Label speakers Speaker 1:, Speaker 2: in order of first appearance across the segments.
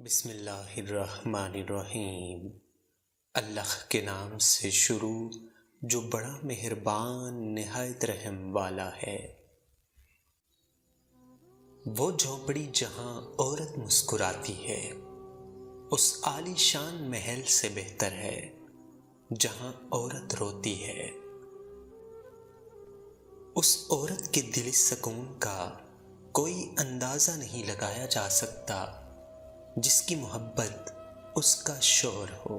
Speaker 1: بسم اللہ الرحمن الرحیم۔ اللہ کے نام سے شروع جو بڑا مہربان نہایت رحم والا ہے۔ وہ جھونپڑی جہاں عورت مسکراتی ہے اس عالی شان محل سے بہتر ہے جہاں عورت روتی ہے۔ اس عورت کے دلی سکون کا کوئی اندازہ نہیں لگایا جا سکتا جس کی محبت اس کا شوہر ہو۔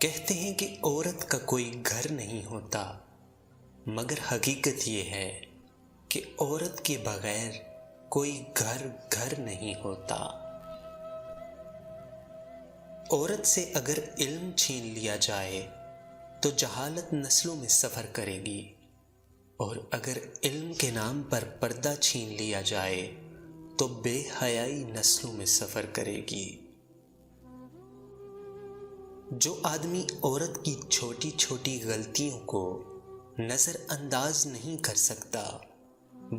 Speaker 1: کہتے ہیں کہ عورت کا کوئی گھر نہیں ہوتا، مگر حقیقت یہ ہے کہ عورت کے بغیر کوئی گھر نہیں ہوتا۔ عورت سے اگر علم چھین لیا جائے تو جہالت نسلوں میں سفر کرے گی، اور اگر علم کے نام پر پردہ چھین لیا جائے تو بے حیائی نسلوں میں سفر کرے گی۔ جو آدمی عورت کی چھوٹی چھوٹی غلطیوں کو نظر انداز نہیں کر سکتا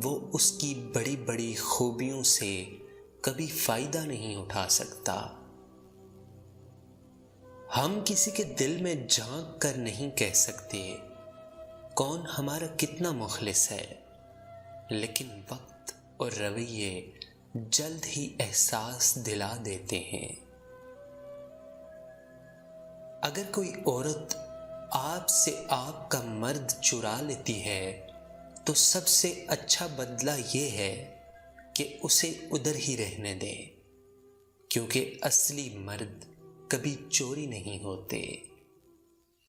Speaker 1: وہ اس کی بڑی بڑی خوبیوں سے کبھی فائدہ نہیں اٹھا سکتا۔ ہم کسی کے دل میں جھانک کر نہیں کہہ سکتے کون ہمارا کتنا مخلص ہے، لیکن وقت اور رویے جلد ہی احساس دلا دیتے ہیں۔ اگر کوئی عورت آپ سے آپ کا مرد چرا لیتی ہے تو سب سے اچھا بدلہ یہ ہے کہ اسے ادھر ہی رہنے دیں، کیونکہ اصلی مرد کبھی چوری نہیں ہوتے۔